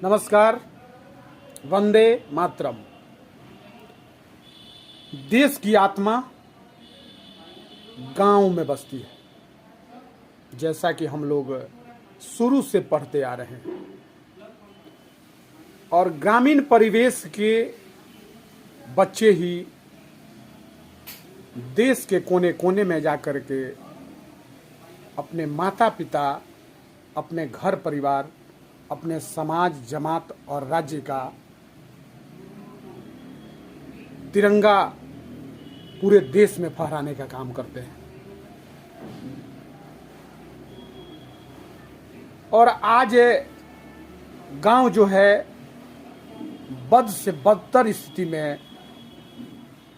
नमस्कार। वंदे मातरम। देश की आत्मा गांव में बसती है, जैसा कि हम लोग शुरू से पढ़ते आ रहे हैं। और ग्रामीण परिवेश के बच्चे ही देश के कोने कोने में जाकर के अपने माता पिता, अपने घर परिवार, अपने समाज, जमात और राज्य का तिरंगा पूरे देश में फहराने का काम करते हैं। और आज गांव जो है बद से बदतर स्थिति में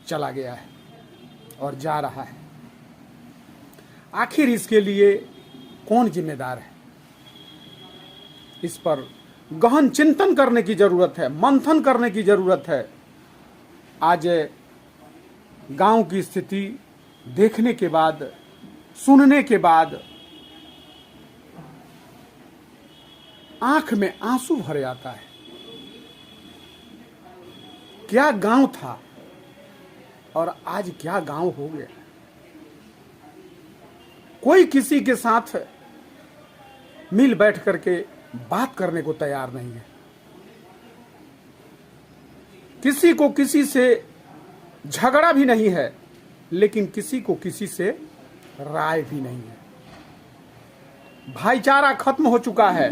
चला गया है और जा रहा है। आखिर इसके लिए कौन जिम्मेदार है? इस पर गहन चिंतन करने की जरूरत है, मंथन करने की जरूरत है। आज गांव की स्थिति देखने के बाद, सुनने के बाद आंख में आंसू भर आता है। क्या गांव था और आज क्या गांव हो गया। कोई किसी के साथ मिल बैठ करके बात करने को तैयार नहीं है। किसी को किसी से झगड़ा भी नहीं है, लेकिन किसी को किसी से राय भी नहीं है। भाईचारा खत्म हो चुका है।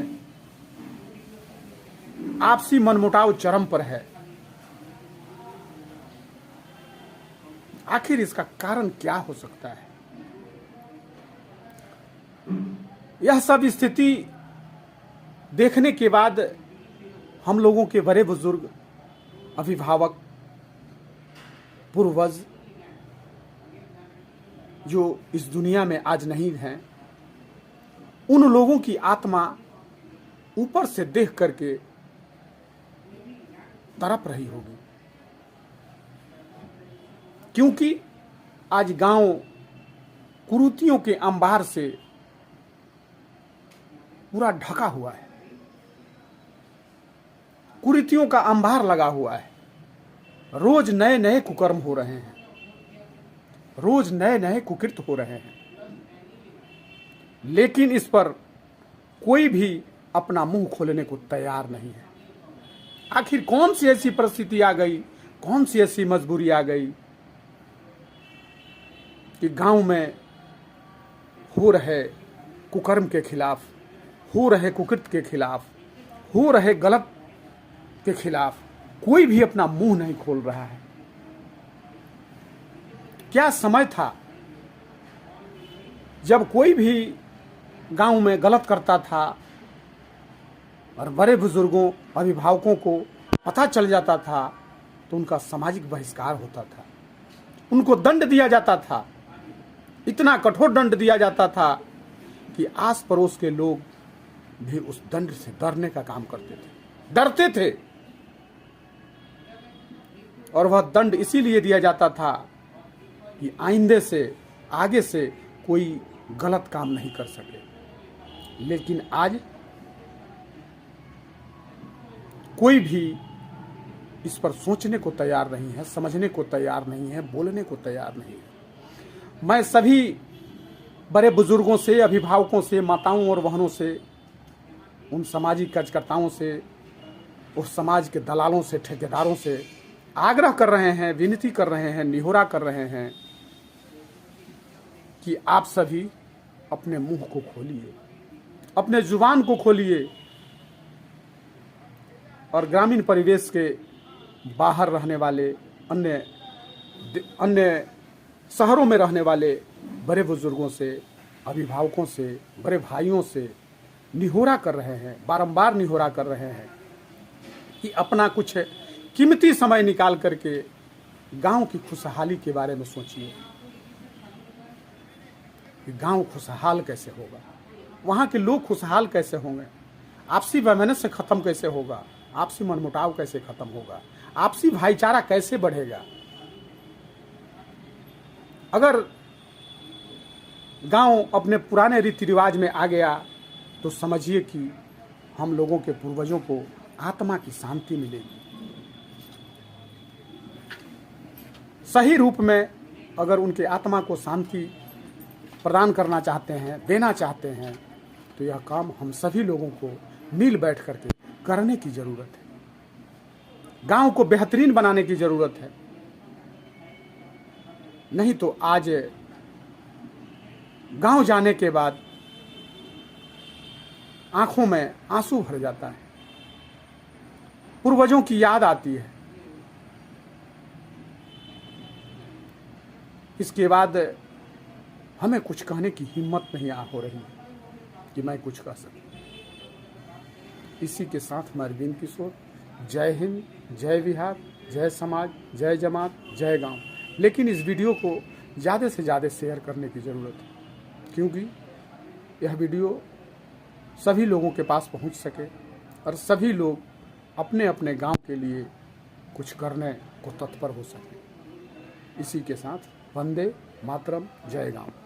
आपसी मनमुटाव चरम पर है। आखिर इसका कारण क्या हो सकता है? यह सब स्थिति देखने के बाद हम लोगों के बड़े बुजुर्ग, अभिभावक, पूर्वज जो इस दुनिया में आज नहीं हैं, उन लोगों की आत्मा ऊपर से देख करके तड़प रही होगी। क्योंकि आज गांव कुरीतियों के अंबार से पूरा ढका हुआ है। कुरीतियों का अंबार लगा हुआ है। रोज नए नए कुकर्म हो रहे हैं, रोज नए नए कुकृत हो रहे हैं, लेकिन इस पर कोई भी अपना मुंह खोलने को तैयार नहीं है। आखिर कौन सी ऐसी परिस्थिति आ गई, कौन सी ऐसी मजबूरी आ गई कि गांव में हो रहे कुकर्म के खिलाफ, हो रहे कुकृत के खिलाफ, हो रहे गलत के खिलाफ कोई भी अपना मुंह नहीं खोल रहा है। क्या समय था जब कोई भी गांव में गलत करता था और बड़े बुजुर्गों, अभिभावकों को पता चल जाता था तो उनका सामाजिक बहिष्कार होता था, उनको दंड दिया जाता था। इतना कठोर दंड दिया जाता था कि आस पड़ोस के लोग भी उस दंड से डरने का काम करते थे, डरते थे। और वह दंड इसीलिए दिया जाता था कि आइंदे से, आगे से कोई गलत काम नहीं कर सके। लेकिन आज कोई भी इस पर सोचने को तैयार नहीं है, समझने को तैयार नहीं है, बोलने को तैयार नहीं है। मैं सभी बड़े बुजुर्गों से, अभिभावकों से, माताओं और बहनों से, उन सामाजिक कार्यकर्ताओं से, उस समाज के दलालों से, ठेकेदारों से आग्रह कर रहे हैं, विनती कर रहे हैं, निहोरा कर रहे हैं कि आप सभी अपने मुंह को खोलिए, अपने जुबान को खोलिए और ग्रामीण परिवेश के बाहर रहने वाले, अन्य शहरों में रहने वाले बड़े बुजुर्गों से, अभिभावकों से, बड़े भाइयों से निहोरा कर रहे हैं, बारंबार निहोरा कर रहे हैं कि अपना कुछ कीमती समय निकाल करके गांव की खुशहाली के बारे में सोचिए कि गांव खुशहाल कैसे होगा, वहां के लोग खुशहाल कैसे होंगे, आपसी वैमनस्य खत्म कैसे होगा, आपसी मनमुटाव कैसे खत्म होगा, आपसी भाईचारा कैसे बढ़ेगा। अगर गांव अपने पुराने रीति रिवाज में आ गया तो समझिए कि हम लोगों के पूर्वजों को आत्मा की शांति मिलेगी। सही रूप में अगर उनके आत्मा को शांति प्रदान करना चाहते हैं, देना चाहते हैं, तो यह काम हम सभी लोगों को मिल बैठ करके करने की ज़रूरत है। गांव को बेहतरीन बनाने की ज़रूरत है। नहीं तो आज गांव जाने के बाद आंखों में आंसू भर जाता है, पूर्वजों की याद आती है। इसके बाद हमें कुछ कहने की हिम्मत नहीं हो रही कि मैं कुछ कह सकूं। इसी के साथ मैं अरविंद किशोर, जय हिंद, जय बिहार, जय समाज, जय जमात, जय गांव। लेकिन इस वीडियो को ज़्यादा से ज़्यादा शेयर करने की ज़रूरत है, क्योंकि यह वीडियो सभी लोगों के पास पहुंच सके और सभी लोग अपने अपने गांव के लिए कुछ करने को तत्पर हो सके। इसी के साथ वंदे मातरम, जय गांव।